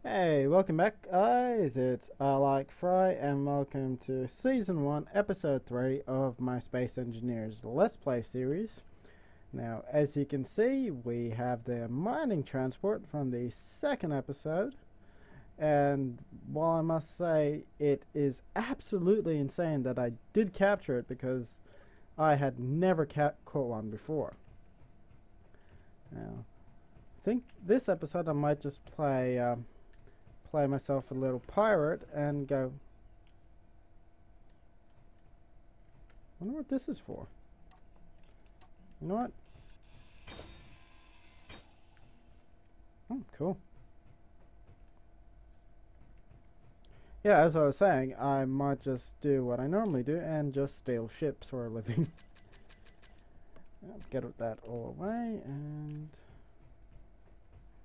Hey, welcome back, guys. It's I Like Fry, and welcome to Season 1, Episode 3 of my Space Engineers Let's Play series. Now, as you can see, we have the mining transport from the second episode, and while I must say it is absolutely insane that I did capture it because I had never caught one before. Now, I think this episode I might just play myself a little pirate and go, I wonder what this is for. You know what? Oh, cool. Yeah, as I was saying, I might just do what I normally do and just steal ships for a living. Get that all away, and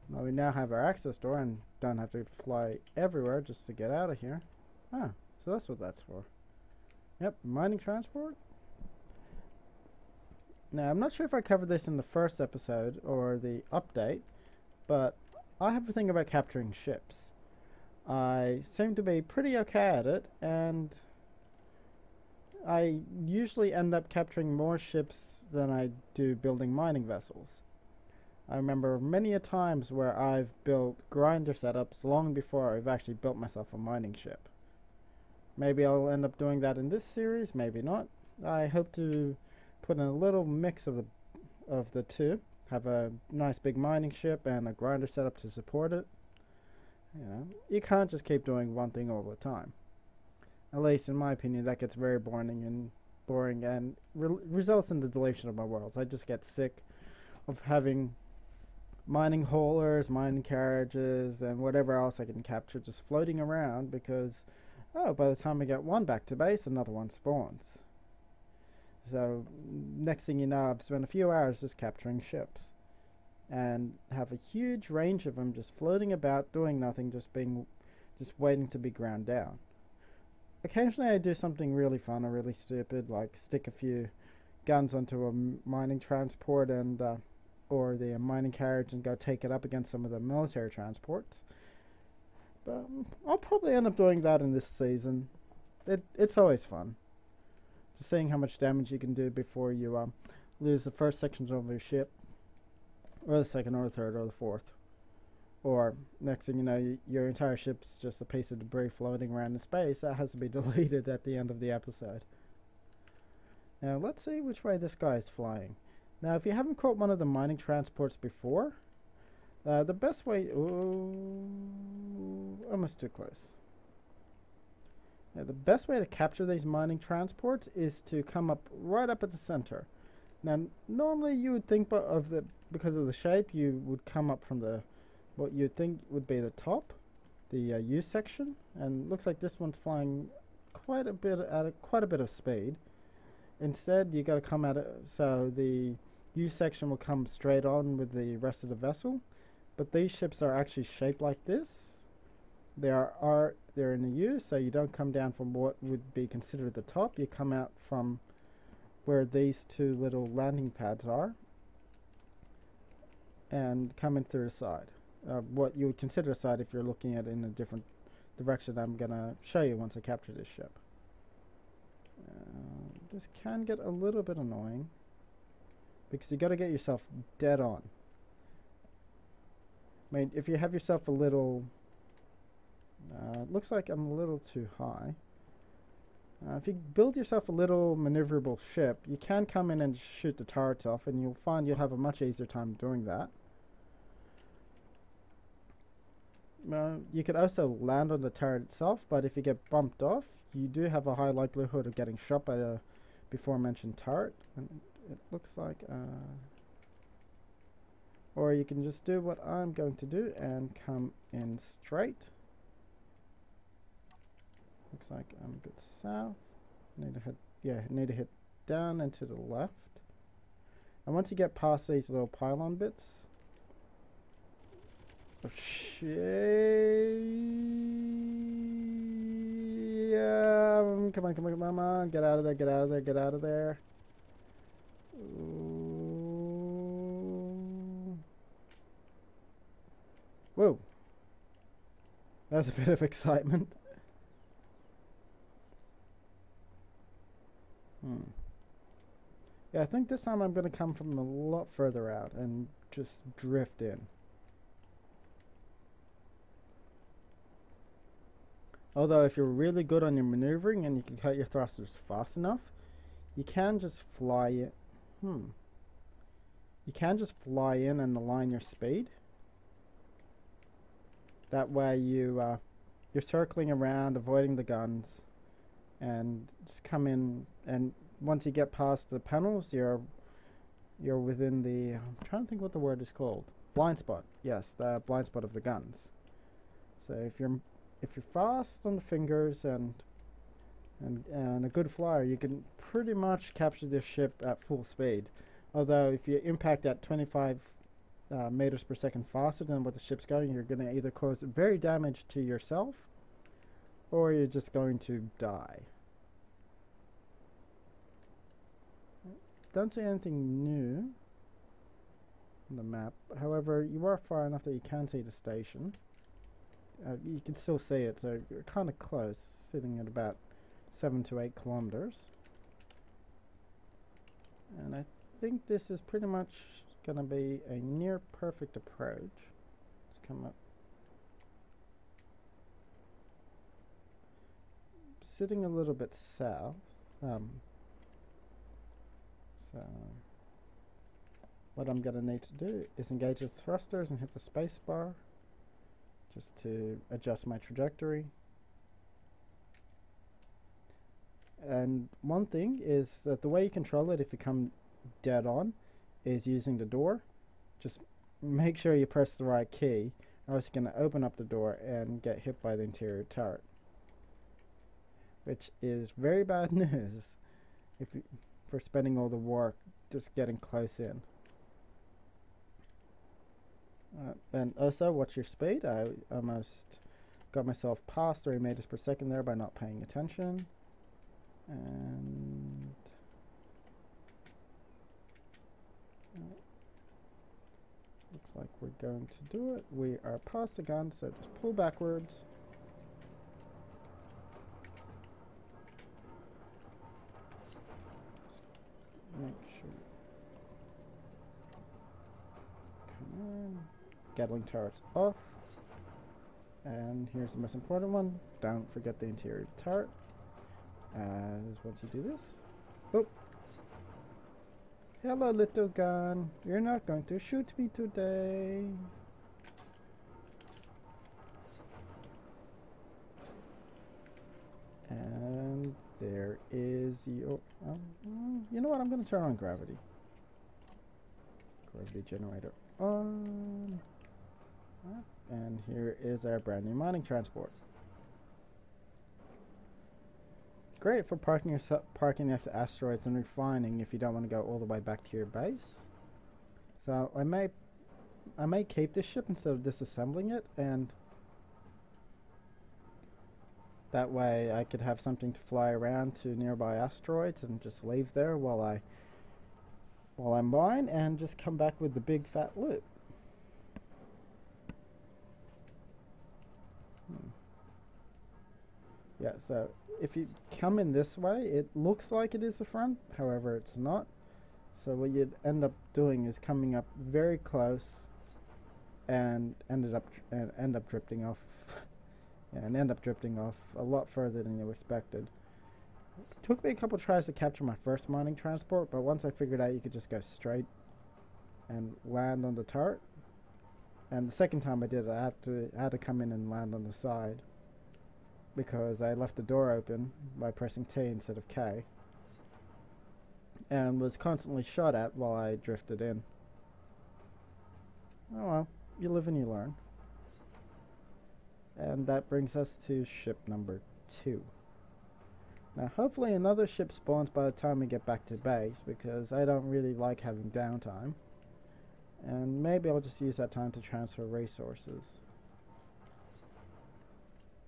well, we now have our access door and don't have to fly everywhere just to get out of here. Ah, so that's what that's for. Yep, mining transport. Now, I'm not sure if I covered this in the first episode or the update, but I have a thing about capturing ships. I seem to be pretty okay at it, and I usually end up capturing more ships than I do building mining vessels. I remember many a times where I've built grinder setups long before I've actually built myself a mining ship. Maybe I'll end up doing that in this series, maybe not. I hope to put in a little mix of the two. Have a nice big mining ship and a grinder setup to support it. You know, you can't just keep doing one thing all the time. At least in my opinion, that gets very boring and results in the deletion of my worlds. I just get sick of having mining haulers, mining carriages, and whatever else I can capture just floating around because, oh, by the time I get one back to base, another one spawns. So next thing you know, I've spent a few hours just capturing ships and have a huge range of them just floating about doing nothing, just waiting to be ground down. Occasionally I do something really fun or really stupid, like stick a few guns onto a mining transport and or the mining carriage and go take it up against some of the military transports. But I'll probably end up doing that in this season. It's always fun. Just seeing how much damage you can do before you lose the first sections of your ship, or the second, or the third, or the fourth. Or next thing you know, your entire ship's just a piece of debris floating around in space that has to be deleted at the end of the episode. Now let's see which way this guy is flying. Now if you haven't caught one of the mining transports before, the best way... Ooh, almost too close. Now, the best way to capture these mining transports is to come up right up at the center. Now normally you would think because of the shape, you would come up from the what you'd think would be the top, the U section, and looks like this one's flying quite a bit of speed. Instead, you got to come at it so the U section will come straight on with the rest of the vessel, but these ships are actually shaped like this. They're in a U, so you don't come down from what would be considered the top. You come out from where these two little landing pads are and come in through the side. What you would consider a side if you're looking at it in a different direction. I'm gonna show you once I capture this ship. This can get a little bit annoying because you got to get yourself dead on. I mean, if you have yourself a little, looks like I'm a little too high. If you build yourself a little maneuverable ship, you can come in and shoot the turrets off, and you'll find you'll have a much easier time doing that. You could also land on the turret itself, but if you get bumped off, you do have a high likelihood of getting shot by the before mentioned turret. And it looks like, or you can just do what I'm going to do and come in straight. Looks like I'm a bit south. Need to hit down and to the left. And once you get past these little pylon bits, oh shit! Come on! Get out of there! Ooh. Whoa! That's a bit of excitement. Hmm. Yeah, I think this time I'm going to come from a lot further out and just drift in. Although if you're really good on your maneuvering and you can cut your thrusters fast enough, you can just fly it. You can just fly in and align your speed. That way you're circling around, avoiding the guns, and just come in. And once you get past the panels, you're within the. I'm trying to think what the word is called. Blind spot. Yes, the blind spot of the guns. So if you're fast on the fingers and a good flyer, you can pretty much capture this ship at full speed. Although if you impact at 25 meters per second faster than what the ship's going, you're going to either cause very damage to yourself or you're just going to die. Don't see anything new on the map. However, you are far enough that you can see the station. You can still see it, so you're kind of close, sitting at about 7 to 8 kilometers. And I think this is pretty much going to be a near perfect approach. Let's come up. Sitting a little bit south. So what I'm going to need to do is engage the thrusters and hit the space bar just to adjust my trajectory. And one thing is that the way you control it if you come dead on is using the door. Just make sure you press the right key, or else you're going to open up the door and get hit by the interior turret, which is very bad news if you, for spending all the work just getting close in. And also, watch your speed. I almost got myself past 3 meters per second there by not paying attention. And looks like we're going to do it. We are past the gun, so just pull backwards. Make sure. Come on. Gatling turrets off. And here's the most important one. Don't forget the interior turret. As once you do this. Oh. Hello, little gun. You're not going to shoot me today. And there is your... you know what? I'm going to turn on gravity. Gravity generator on. And here is our brand new mining transport. Great for parking next to asteroids and refining if you don't want to go all the way back to your base. So I may keep this ship instead of disassembling it, and that way I could have something to fly around to nearby asteroids and just leave there while I mine and just come back with the big fat loot. Yeah, so if you come in this way, it looks like it is the front, however it's not. So what you'd end up doing is coming up very close and end up drifting off and end up drifting off a lot further than you expected. It took me a couple tries to capture my first mining transport, but once I figured out you could just go straight and land on the turret. And the second time I did it, I had to come in and land on the side, because I left the door open by pressing T instead of K, and was constantly shot at while I drifted in. Oh well, you live and you learn. And that brings us to ship number 2. Now hopefully another ship spawns by the time we get back to base, because I don't really like having downtime. And maybe I'll just use that time to transfer resources.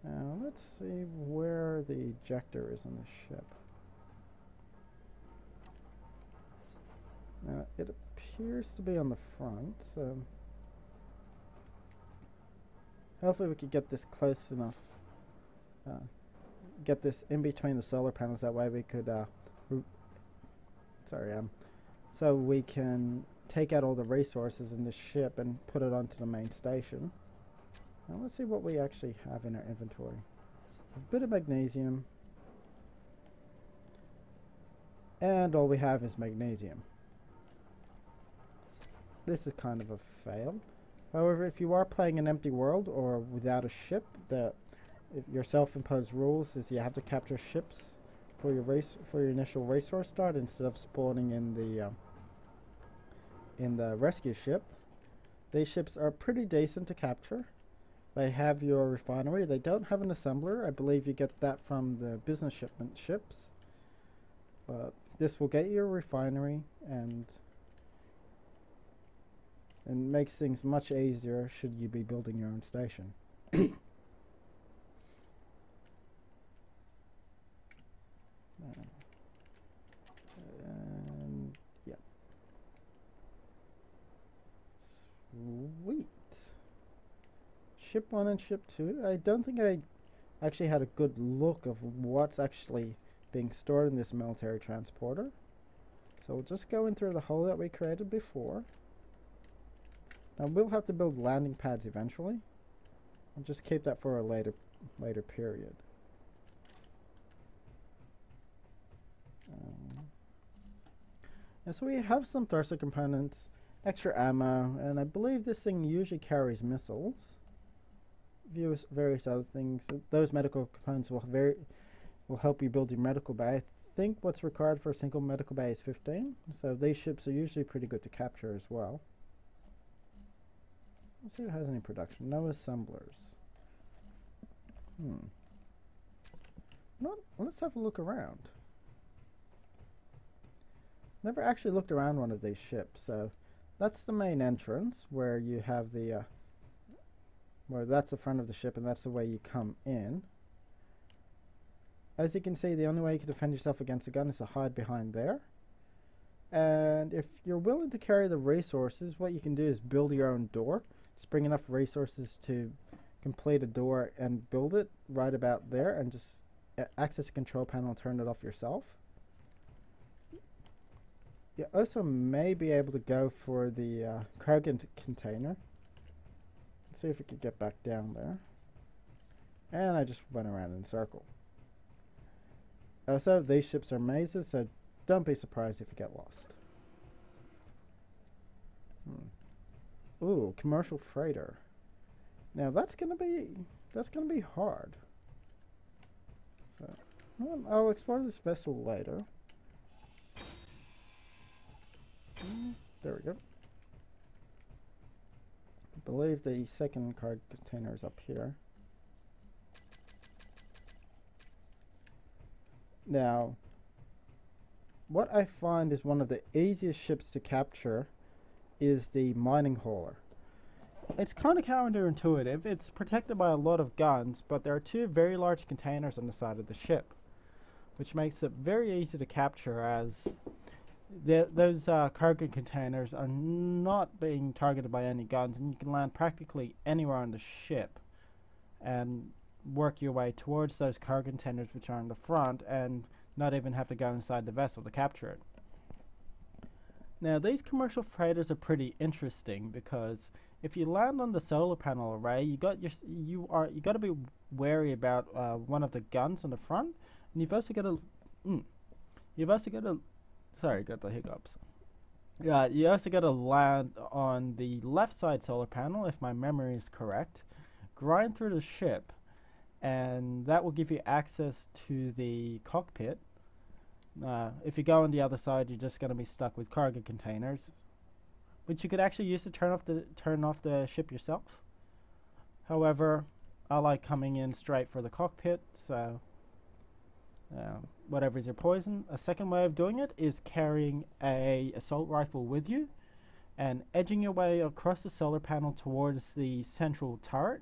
Now let's see where the ejector is on the ship. Now it appears to be on the front, so Hopefully we could get this close enough. Get this in between the solar panels. That way we could, sorry, so we can take out all the resources in this ship and put it onto the main station. Now let's see what we actually have in our inventory. A bit of magnesium. And all we have is magnesium. This is kind of a fail. However, if you are playing an empty world or without a ship, your self-imposed rules is you have to capture ships for your initial resource start instead of spawning in the rescue ship. These ships are pretty decent to capture. They have your refinery. They don't have an assembler. I believe you get that from the business shipment ships. But this will get you a refinery and makes things much easier should you be building your own station. And yeah. Sweet. Ship 1 and Ship 2. I don't think I actually had a good look of what's actually being stored in this military transporter. So we'll just go in through the hole that we created before. Now we'll have to build landing pads eventually. I'll just keep that for a later period. And so we have some thruster components, extra ammo, and I believe this thing usually carries missiles. Various other things. Those medical components will help you build your medical bay. I think what's required for a single medical bay is 15, so these ships are usually pretty good to capture as well. Let's see if it has any production. No assemblers. Let's have a look around. Never actually looked around one of these ships, so that's the main entrance where you have the where that's the front of the ship and that's the way you come in. As you can see, the only way you can defend yourself against a gun is to hide behind there. And if you're willing to carry the resources, what you can do is build your own door. Just bring enough resources to complete a door and build it right about there, and just access a control panel and turn it off yourself. You also may be able to go for the cargo container. Let's see if we could get back down there. And I just went around in a circle. Also, these ships are mazes, so don't be surprised if you get lost. Ooh, commercial freighter. Now that's gonna be hard. So, I'll explore this vessel later. There we go. I believe the second cargo container is up here. Now, what I find is one of the easiest ships to capture is the mining hauler. It's kind of counterintuitive. It's protected by a lot of guns, but there are two very large containers on the side of the ship, which makes it very easy to capture, as those cargo containers are not being targeted by any guns, and you can land practically anywhere on the ship and work your way towards those cargo containers which are in the front and not even have to go inside the vessel to capture it. Now these commercial freighters are pretty interesting because if you land on the solar panel array, you got to be wary about one of the guns on the front, and you've also got to sorry, got the hiccups. You also got to land on the left side solar panel, if my memory is correct, grind through the ship, and that will give you access to the cockpit. If you go on the other side, you're just going to be stuck with cargo containers, which you could actually use to turn off the ship yourself. However, I like coming in straight for the cockpit, so whatever's your poison. A second way of doing it is carrying a assault rifle with you and edging your way across the solar panel towards the central turret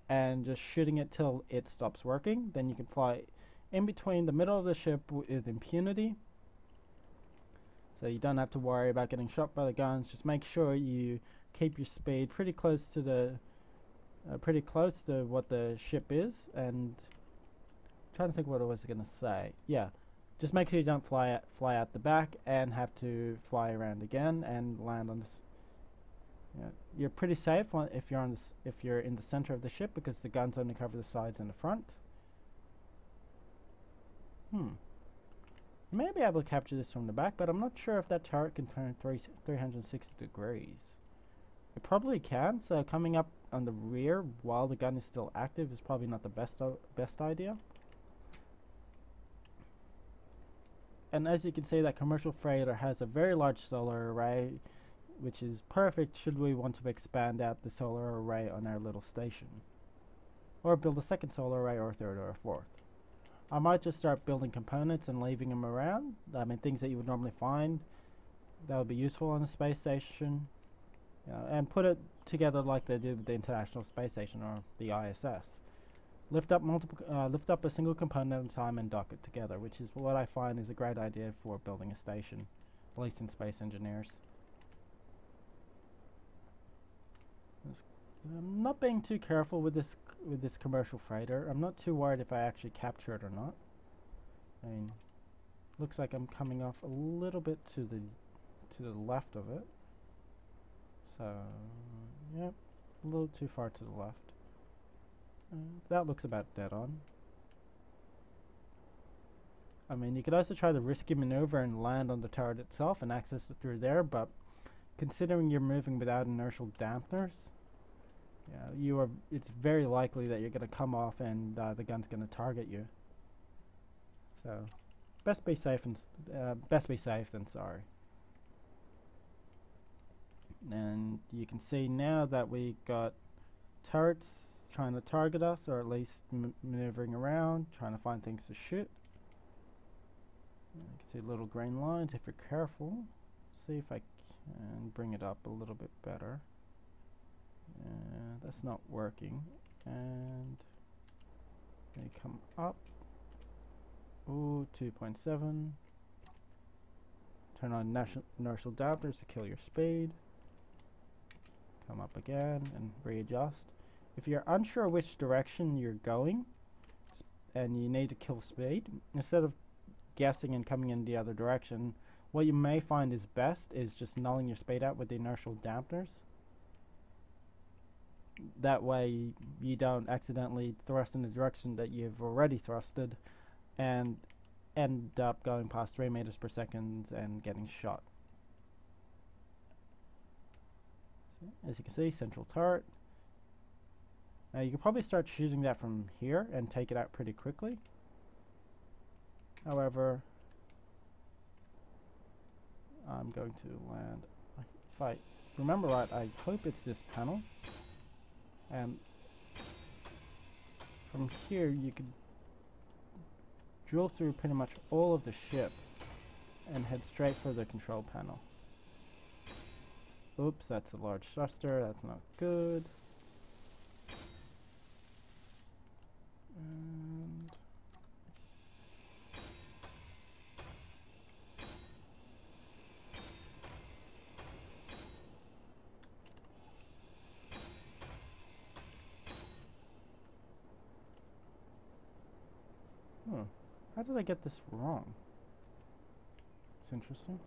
and just shooting it till it stops working. Then you can fly in between the middle of the ship with impunity, so you don't have to worry about getting shot by the guns. Just make sure you keep your speed pretty close to the pretty close to what the ship is, and trying to think what I was going to say. Yeah, just make sure you don't fly out the back and have to fly around again and land on this. Yeah, you're pretty safe if you're on this, if you're in the center of the ship, because the guns only cover the sides and the front. You may be able to capture this from the back, but I'm not sure if that turret can turn 360 degrees. It probably can, so coming up on the rear while the gun is still active is probably not the best idea. And as you can see, that commercial freighter has a very large solar array, which is perfect should we want to expand out the solar array on our little station, or build a second solar array, or a third, or a fourth. I might just start building components and leaving them around. I mean, things that you would normally find that would be useful on a space station, and put it together like they did with the International Space Station or the ISS. Lift up a single component at a time and dock it together, which is what I find is a great idea for building a station, at least in space engineers. I'm not being too careful with this commercial freighter. I'm not too worried if I actually capture it or not. I mean, looks like I'm coming off a little bit to the left of it. So, yep, a little too far to the left. That looks about dead on. I mean, you could also try the risky maneuver and land on the turret itself and access it through there, but considering you're moving without inertial dampeners, it's very likely that you're going to come off and the gun's going to target you. So, best be safe than sorry. And you can see now that we got turrets trying to target us, or at least maneuvering around, trying to find things to shoot. You can see little green lines if you're careful. See if I can bring it up a little bit better. That's not working. And they come up. Ooh, 2.7. Turn on inertial dampeners to kill your speed. Come up again and readjust. If you're unsure which direction you're going and you need to kill speed, instead of guessing and coming in the other direction, what you may find is best is just nulling your speed out with the inertial dampeners. That way you don't accidentally thrust in the direction that you've already thrusted and end up going past 3 meters per second and getting shot. So, as you can see, central turret. Now you can probably start shooting that from here and take it out pretty quickly. However, I'm going to land, if I remember right, I hope it's this panel. And from here you could drill through pretty much all of the ship and head straight for the control panel. Oops, that's a large thruster, that's not good. And how did I get this wrong? It's interesting.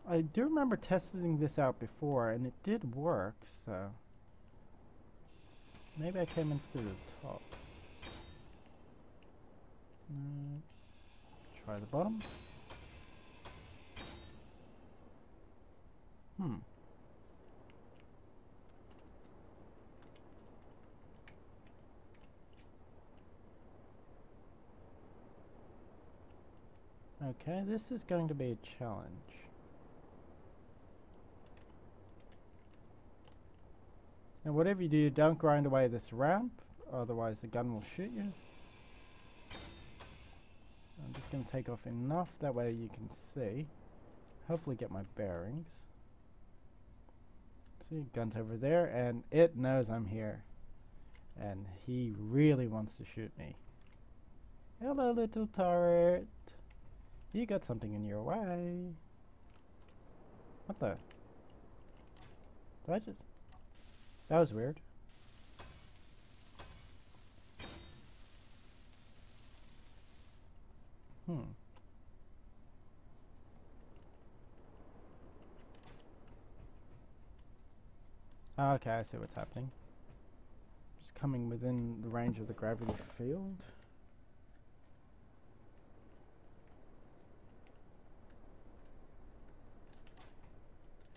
I do remember testing this out before, and it did work, so maybe I came in through the top. Try the bottom. Okay, this is going to be a challenge. And whatever you do, don't grind away this ramp, otherwise the gun will shoot you. I'm just going to take off enough, that way you can see. Hopefully get my bearings. See, gun's over there, and it knows I'm here. And he really wants to shoot me. Hello, little turret. You got something in your way. What the? Did I just... That was weird. Okay, I see what's happening. Just coming within the range of the gravity field.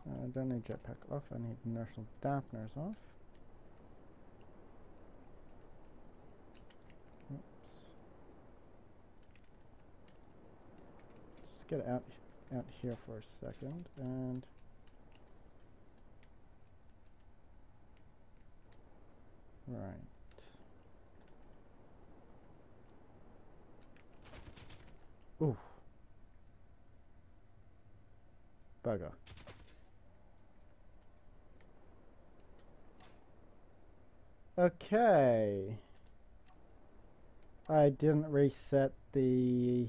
I don't need jetpack off, I need inertial dampeners off. Oops. Just get out here for a second and right. Oof. Bugger. Okay. I didn't reset the...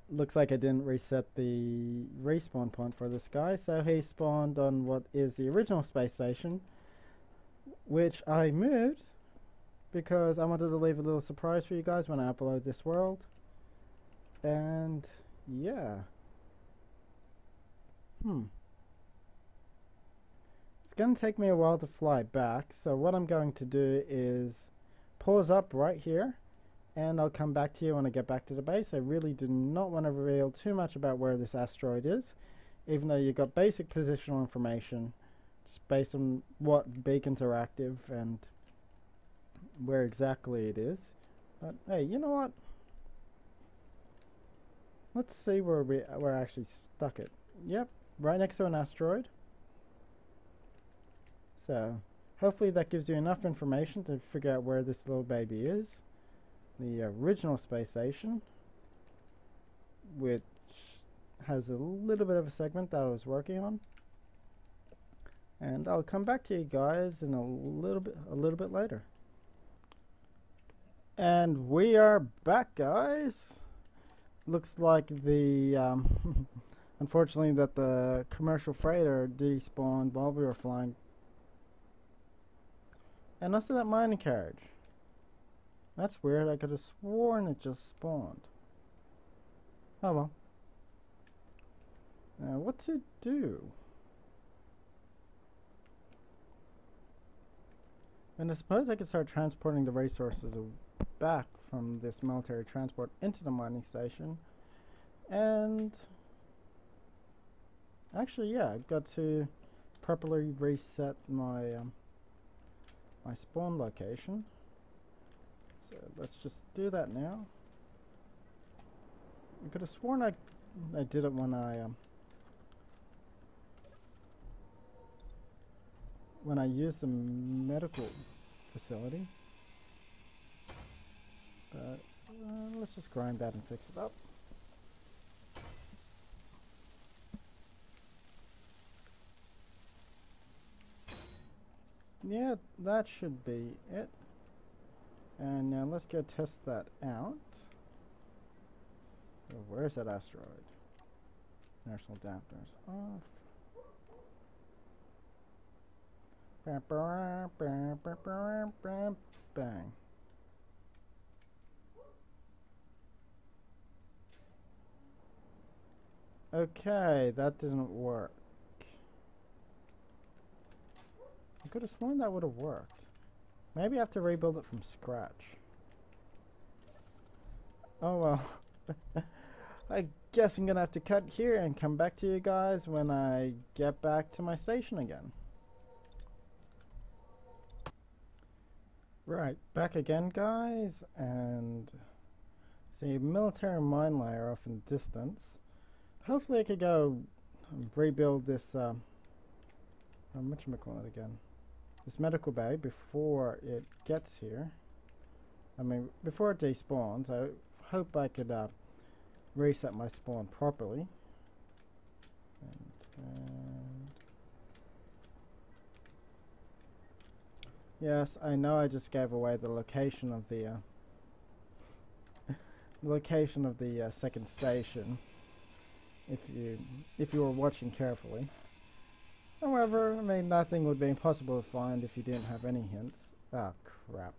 Looks like I didn't reset the respawn point for this guy, so he spawned on what is the original space station, which I moved because I wanted to leave a little surprise for you guys when I upload this world. And yeah. It's going to take me a while to fly back, so what I'm going to do is pause up right here and I'll come back to you when I get back to the base. I really do not want to reveal too much about where this asteroid is, even though you've got basic positional information just based on what beacons are active and where exactly it is. But hey, you know what? Let's see where we're actually stuck it. Yep, right next to an asteroid. So hopefully that gives you enough information to figure out where this little baby is. The original space station, which has a little bit of a segment that I was working on. And I'll come back to you guys in a little bit later. And we are back, guys. Looks like the unfortunately that the commercial freighter despawned while we were flying. And also that mining carriage. That's weird. I could have sworn it just spawned. Oh well. Now what to do? And I suppose I could start transporting the resources back from this military transport into the mining station. And actually, yeah, I've got to properly reset my my spawn location. So let's just do that now. I could have sworn I did it when I used the medical facility. But let's just grind that and fix it up. Yeah, that should be it. And now let's go test that out. So where's that asteroid? Inertial dampeners off. Bang. Okay, that didn't work. I could have sworn that would have worked. Maybe I have to rebuild it from scratch. Oh well. I guess I'm gonna have to cut here and come back to you guys when I get back to my station again. Right, back again, guys, and see military mine layer off in the distance. Hopefully I could go rebuild this whatchamacallit again? This medical bay before it gets here. I mean, before it despawns. I hope I could reset my spawn properly. And yes, I know I just gave away the location of the second station. if you were watching carefully. However, I mean, nothing would be impossible to find if you didn't have any hints. Ah, crap.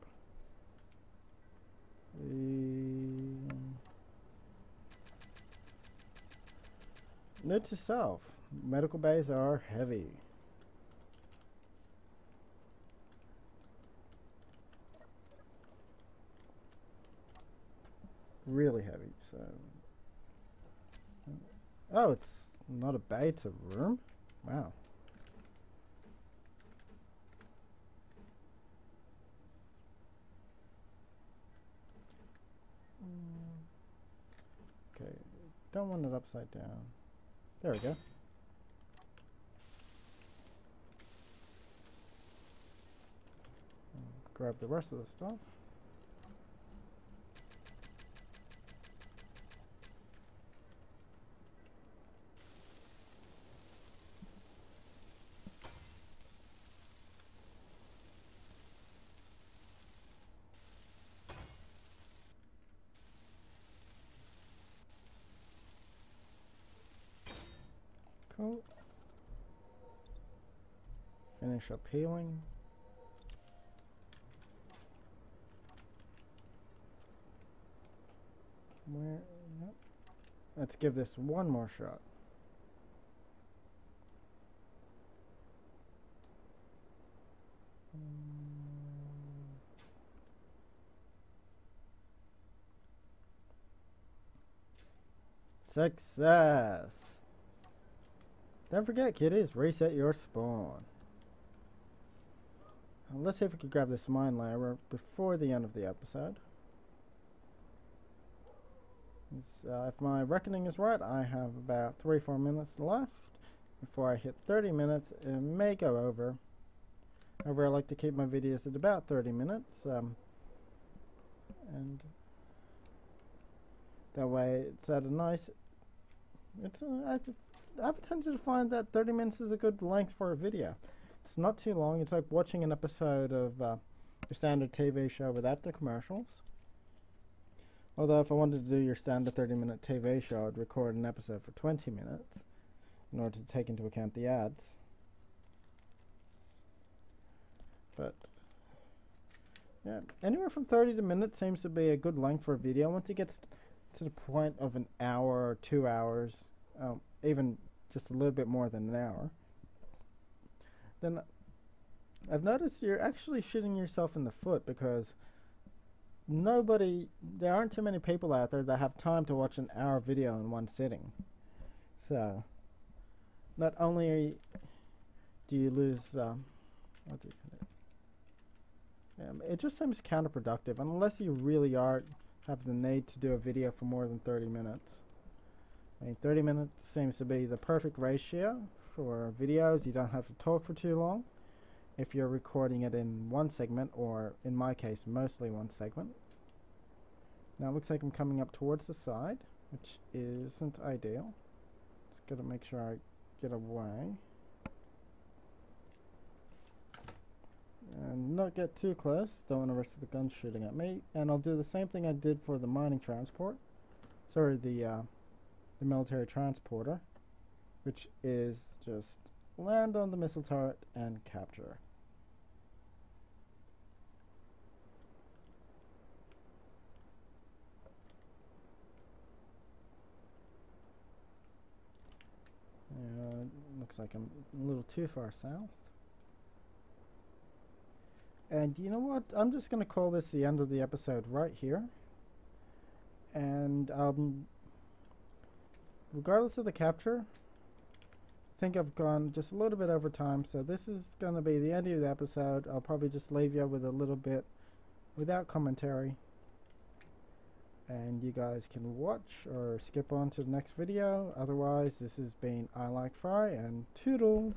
Note to self: medical bays are heavy. Really heavy, so... Oh, it's not a bay, it's a room? Wow. Okay, don't want it upside down. There we go. Grab the rest of the stuff. Cool. Finish up healing. Where? Yep. Let's give this one more shot. Success! Don't forget, kiddies, reset your spawn. Let's see if we can grab this mine layer before the end of the episode. If my reckoning is right, I have about 3-4 minutes left before I hit 30 minutes. It may go over. However, I like to keep my videos at about 30 minutes. And that way it's at a nice... I've tended to find that 30 minutes is a good length for a video. It's not too long. It's like watching an episode of your standard TV show without the commercials. Although if I wanted to do your standard 30-minute TV show, I'd record an episode for 20 minutes in order to take into account the ads. But yeah, anywhere from 30 minutes seems to be a good length for a video. Once it gets to the point of an hour or 2 hours, even just a little bit more than an hour, then I've noticed you're actually shooting yourself in the foot, because there aren't too many people out there that have time to watch an hour video in one sitting. So not only do you lose it just seems counterproductive unless you really have the need to do a video for more than 30 minutes. I mean, 30 minutes seems to be the perfect ratio for videos. You don't have to talk for too long if you're recording it in one segment, or in my case, mostly one segment. Now it looks like I'm coming up towards the side, which isn't ideal. Just gotta make sure I get away and not get too close. Don't want the rest of the guns shooting at me. And I'll do the same thing I did for the mining transport. Sorry, the military transporter, which is just land on the missile turret and capture. Looks like I'm a little too far south. And you know what? I'm just going to call this the end of the episode right here. And regardless of the capture, I think I've gone just a little bit over time, so this is going to be the end of the episode. I'll probably just leave you with a little bit without commentary, and you guys can watch or skip on to the next video. Otherwise, this has been I Like Fry, and toodles.